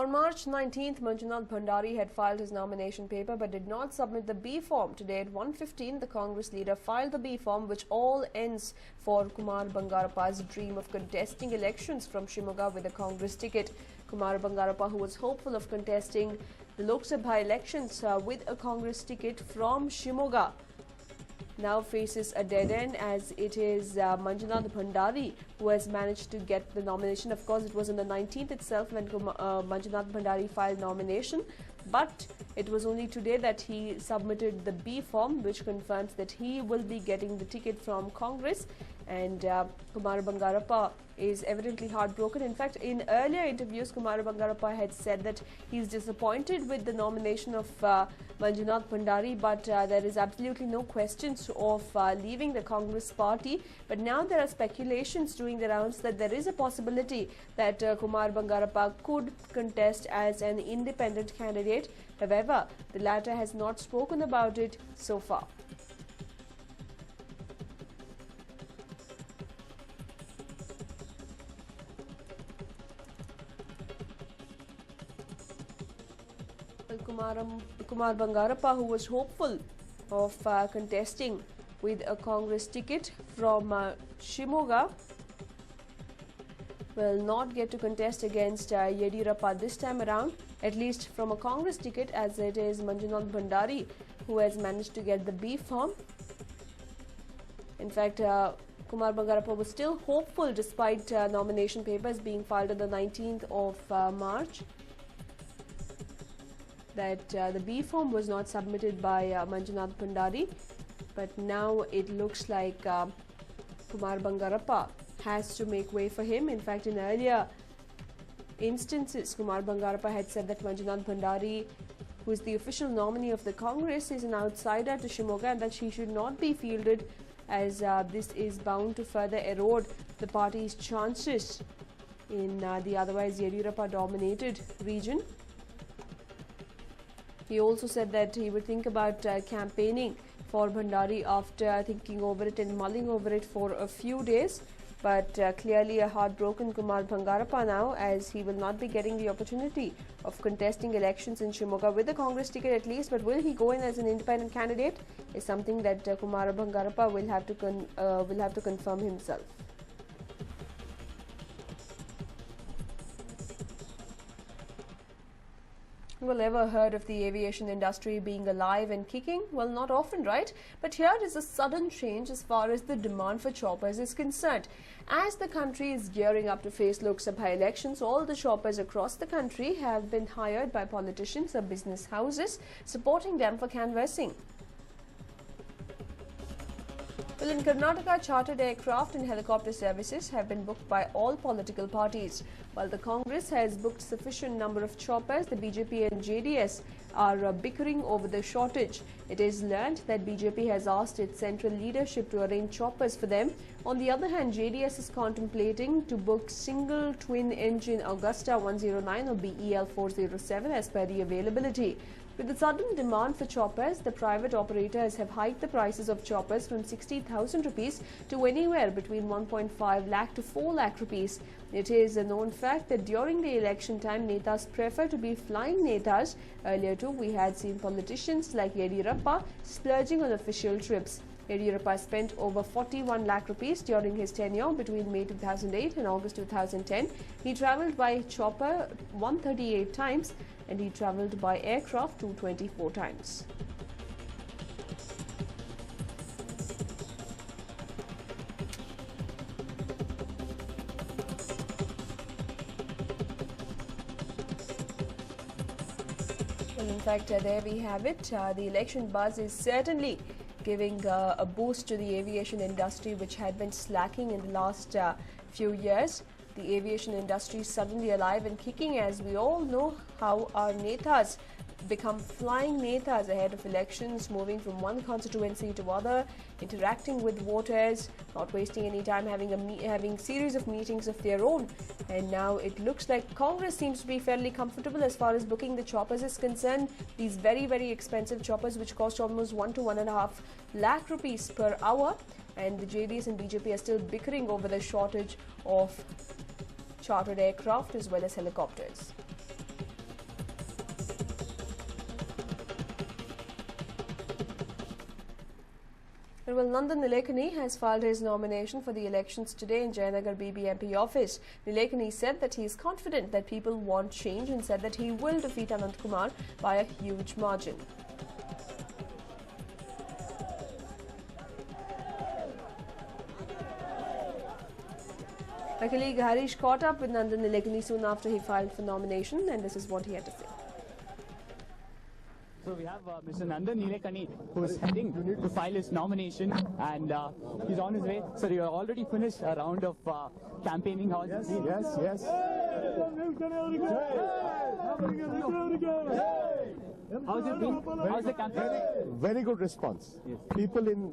On March 19th, Manjunath Bhandari had filed his nomination paper but did not submit the B form. Today at 1:15, the Congress leader filed the B form, which all ends for Kumar Bangarappa's dream of contesting elections from Shimoga with a Congress ticket. Kumar Bangarappa, who was hopeful of contesting the Lok Sabha elections with a Congress ticket from Shimoga, now faces a dead end, as it is Manjunath Bhandari who has managed to get the nomination. Of course, it was on the 19th itself when Manjunath Bhandari filed nomination, but it was only today that he submitted the B form, which confirms that he will be getting the ticket from Congress. And Kumar Bangarappa is evidently heartbroken. In fact, in earlier interviews, Kumar Bangarappa had said that he's disappointed with the nomination of Manjunath Bhandari, but there is absolutely no questions of leaving the Congress party. But now there are speculations doing the rounds that there is a possibility that Kumar Bangarappa could contest as an independent candidate. However, the latter has not spoken about it so far. Kumar Bangarappa, who was hopeful of contesting with a Congress ticket from Shimoga, will not get to contest against Yediyurappa this time around, at least from a Congress ticket, as it is Manjunath Bhandari who has managed to get the B form. In fact, Kumar Bangarappa was still hopeful despite nomination papers being filed on the 19th of March. That the B form was not submitted by Manjunath Bhandari, but now it looks like Kumar Bangarappa has to make way for him. In fact, in earlier instances, Kumar Bangarappa had said that Manjunath Bhandari, who is the official nominee of the Congress, is an outsider to Shimoga and that she should not be fielded, as this is bound to further erode the party's chances in the otherwise Yediyurappa-dominated region. He also said that he would think about campaigning for Bhandari after thinking over it and mulling over it for a few days. But clearly a heartbroken Kumar Bangarappa now, as he will not be getting the opportunity of contesting elections in Shimoga with a Congress ticket at least. But will he go in as an independent candidate is something that Kumar Bangarappa will have to confirm himself. Well, ever heard of the aviation industry being alive and kicking? Well, not often, right? But here is a sudden change as far as the demand for choppers is concerned. As the country is gearing up to face Lok Sabha elections, all the choppers across the country have been hired by politicians or business houses, supporting them for canvassing. Well, in Karnataka, chartered aircraft and helicopter services have been booked by all political parties. While the Congress has booked sufficient number of choppers, the BJP and JDS are bickering over the shortage. It is learned that BJP has asked its central leadership to arrange choppers for them. On the other hand, JDS is contemplating to book single twin-engine Augusta 109 or BEL 407 as per the availability. With the sudden demand for choppers, the private operators have hiked the prices of choppers from 60,000 rupees to anywhere between 1.5 lakh to 4 lakh rupees. It is a known fact that during the election time, netas prefer to be flying netas. Earlier too, we had seen politicians like Yediyurappa splurging on official trips. Yediyurappa spent over 41 lakh rupees during his tenure between May 2008 and August 2010. He travelled by chopper 138 times and he travelled by aircraft 224 times. Well, in fact, there we have it. The election buzz is certainly giving a boost to the aviation industry, which had been slacking in the last few years. The aviation industry is suddenly alive and kicking, as we all know how our netas become flying netas ahead of elections, moving from one constituency to other, interacting with voters, not wasting any time, having series of meetings of their own. And now it looks like Congress seems to be fairly comfortable as far as booking the choppers is concerned. These very, very expensive choppers, which cost almost 1 to 1.5 lakh rupees per hour. And the JDS and BJP are still bickering over the shortage of chartered aircraft as well as helicopters. Well, Nandan Nilekani has filed his nomination for the elections today in Jayanagar BBMP office. Nilekani said that he is confident that people want change and said that he will defeat Anant Kumar by a huge margin. My colleague Harish caught up with Nandan Nilekani soon after he filed for nomination, and this is what he had to say. So we have Mr. Nandan Nilekani, who is heading to file his nomination, and he's on his way. So you have already finished a round of campaigning. How has it been? Yes. How's it been? How's the campaign? Very good response. Yes. People in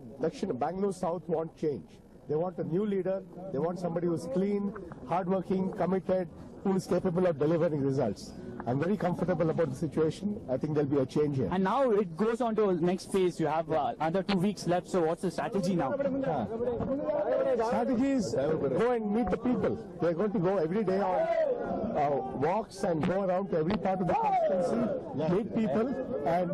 Bangalore South want change. They want a new leader. They want somebody who's clean, hardworking, committed, who is capable of delivering results. I'm very comfortable about the situation. I think there'll be a change here. And now it goes on to the next phase. You have another 2 weeks left. So what's the strategy now? Strategy is go and meet the people. They're going to go every day on walks and go around to every part of the constituency, meet people, and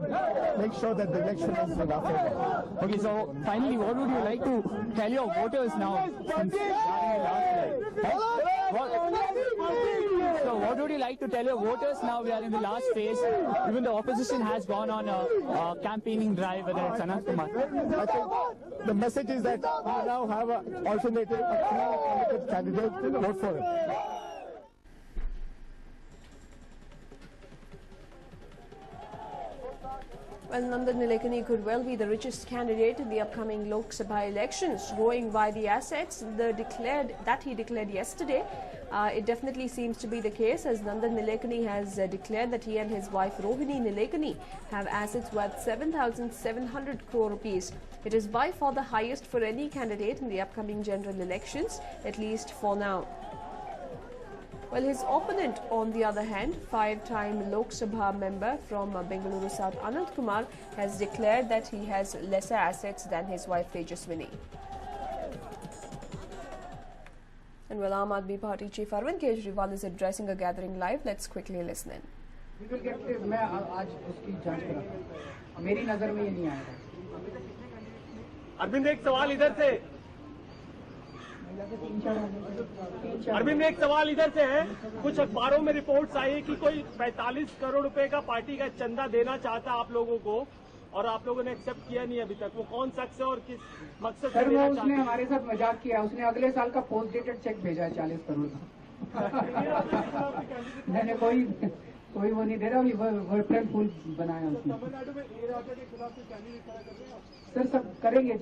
make sure that the election is in our favor. Okay, so finally, what would you like to tell your voters now? So what would you like to tell your voters now? We are in the last phase. Even the opposition has gone on a campaigning drive, whether it's Anant Kumar. I think the message is that we now have an alternative, a candidate. Vote for him. Well, Nandan Nilekani could well be the richest candidate in the upcoming Lok Sabha elections. Going by the assets that he declared yesterday, it definitely seems to be the case, as Nandan Nilekani has declared that he and his wife Rohini Nilekani have assets worth 7,700 crore rupees. It is by far the highest for any candidate in the upcoming general elections, at least for now. Well, his opponent, on the other hand, 5-time Lok Sabha member from Bengaluru South, Anant Kumar, has declared that he has lesser assets than his wife Tejaswini. And well, Aam Aadmi Party Chief Arvind Kejriwal is addressing a gathering live. Let's quickly listen in. मैं आज उसकी जांच करा, मेरी नजर में ये नहीं आया। अरविंद, एक सवाल इधर से है। कुछ अखबारों में रिपोर्ट्स आई कि कोई 45 करोड़ रुपए का पार्टी का चंदा देना चाहता आप लोगों को, और आप लोगों ने एक्सेप्ट किया नहीं अभी तक। वो कौन शख्स है और किस मकसद से देना चाहता है? उसने हमारे साथ मजाक किया। उसने अगले साल का पोस्ट डेटेड चेक भेजा है 40 करोड़ का। मैंने कोई वो नहीं दे रहा, अप्रैल फूल बनाया उसने। सर सब करेंगे,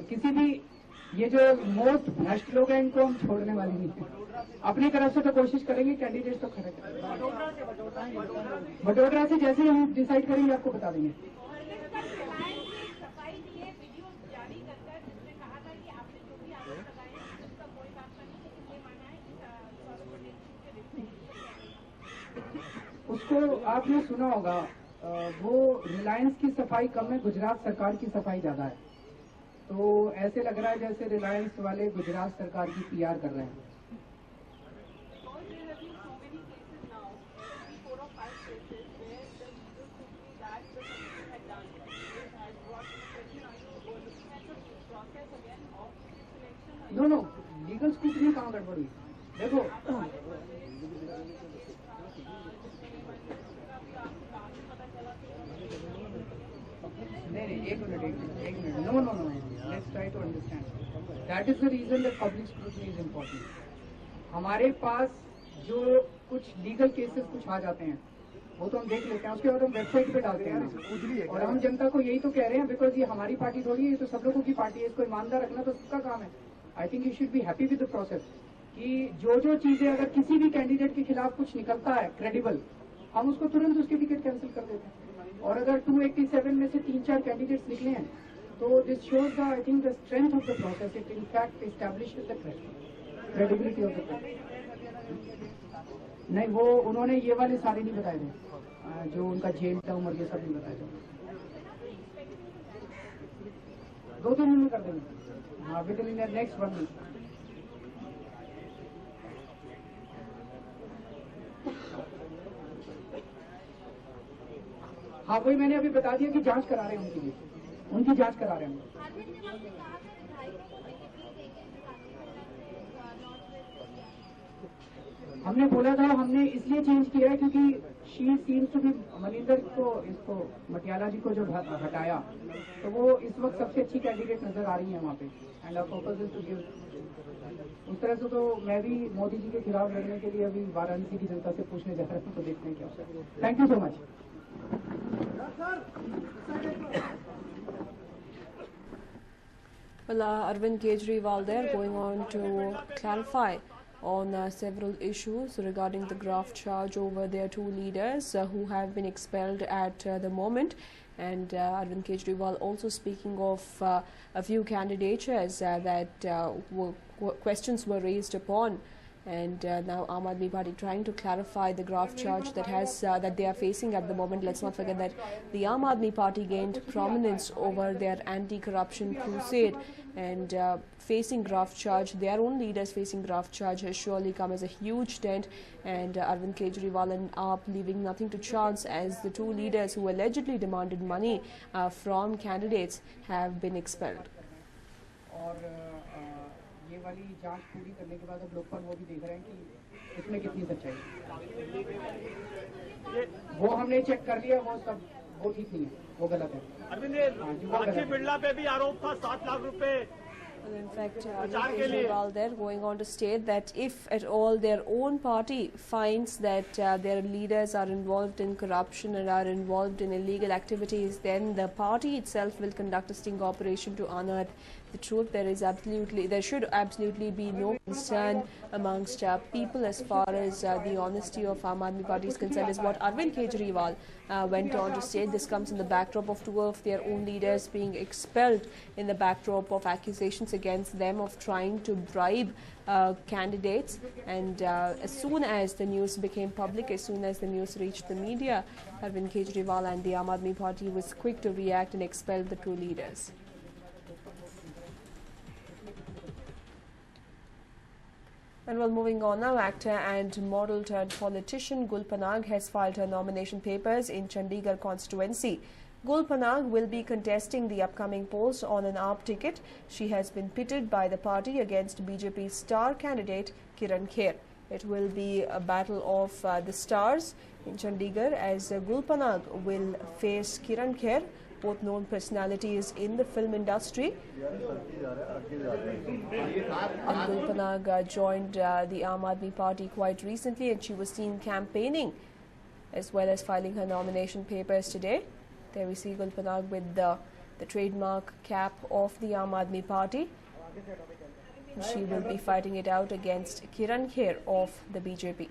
किसी भी ये जो मोस्ट भ्रष्ट लोग हैं इनको हम छोड़ने वाले नहीं हैं। अपनी तरफ से तो कोशिश करेंगे, कैंडिडेट तो खड़े करेंगे। वडोदरा से जैसे ही हम डिसाइड करेंगे आपको बता देंगे। उसको आपने सुना होगा, वो रिलायंस की सफाई कम है, गुजरात सरकार की सफाई ज्यादा है। तो ऐसे लग रहा है जैसे रिलायंस वाले गुजरात सरकार की पीआर कर रहे हैं। नो लीगल स्कूटनी कहाँ गड़बड़ी? देखो नहीं, एक मिनट। No let's try to understand. That is the reason that public scrutiny is important. हमारे पास जो कुछ लीगल केसेस कुछ आ जाते हैं वो तो हम देख लेते हैं, उसके बाद हम वेबसाइट पे डालते हैं और हम जनता को यही तो कह रहे हैं, बिकॉज ये हमारी पार्टी थोड़ी है, ये तो सब लोगों की पार्टी है, इसको ईमानदार रखना तो सबका काम है। I think you should be happy with the process कि जो चीजें अगर किसी भी कैंडिडेट के खिलाफ कुछ निकलता है क्रेडिबल, हम उसको तुरंत उसके टिकट कैंसिल कर देते हैं। और अगर 287 में से 3-4 कैंडिडेट्स निकले हैं तो this shows the I think the strength of the process. It in fact establishes the credibility of the process. नहीं, वो उन्होंने ये वाले सारे नहीं बताए थे, जो उनका जेल टर्म और ये सब नहीं बताए थे। 2-3 दिन में कर देंगे। हाँ, within the next 1 week. हाँ, वही मैंने अभी बता दिया कि जांच करा रहे हैं, उनकी जांच करा रहे हैं। हमने बोला था, हमने इसलिए चेंज किया है क्योंकि she seems to be Maninder को, इसको मटियाला जी को जो हटाया, तो वो इस वक्त सबसे अच्छी कैंडिडेट नजर आ रही है वहाँ पे। And our purpose is to give. उस तरह से तो मैं भी मोदी जी के खिलाफ लड़ने के लिए अभी वाराणसी की जनता से पूछने जा रहा हूँ, तो देखते हैं क्या होता है। Thank you so much. Well, Arvind Kejriwal there going on to clarify on several issues regarding the graft charge over their two leaders who have been expelled at the moment. And Arvind Kejriwal also speaking of a few candidatures that questions were raised upon. And now Aam Aadmi Party trying to clarify the graft charge that they are facing at the moment. Let's not forget that the Aam Aadmi Party gained prominence over their anti-corruption crusade, and facing graft charge, their own leaders facing graft charge has surely come as a huge dent. And Arvind Kejriwal and AAP leaving nothing to chance, as the two leaders who allegedly demanded money from candidates have been expelled. ये वाली जांच पूरी करने के बाद अब लोकपाल वो भी देख रहे हैं कि इसमें कितनी सच्चाई है। वो हमने चेक कर लिया, वो सब वो ठीक नहीं है, वो गलत है। अरविंद, राखी बिरला पे भी आरोप था 7 लाख रुपए। Well, in fact, Kejriwal there going on to state that if at all their own party finds that their leaders are involved in corruption and are involved in illegal activities, then the party itself will conduct a sting operation to unearth the truth. There should absolutely be no concern amongst people as far as the honesty of Aam Aadmi Party is concerned, is what Arvind Kejriwal went on to say. This comes in the backdrop of two of their own leaders being expelled, in the backdrop of accusations against them of trying to bribe candidates. And as soon as the news became public, as soon as the news reached the media, Arvind Kejriwal and the Aam Aadmi Party was quick to react and expel the two leaders. And well, moving on now, actor and model turned politician Gul Panag has filed her nomination papers in Chandigarh constituency. Gul Panag will be contesting the upcoming post on an AAP ticket. She has been pitted by the party against BJP star candidate Kiran Kher. It will be a battle of the stars in Chandigarh, as Gul Panag will face Kiran Kher, both known personalities in the film industry. Gul Panag joined the Aam Aadmi Party quite recently, and she was seen campaigning as well as filing her nomination papers today. There we see Gul Panag with the trademark cap of the Aam Aadmi Party. She will be fighting it out against Kiran Kher of the BJP.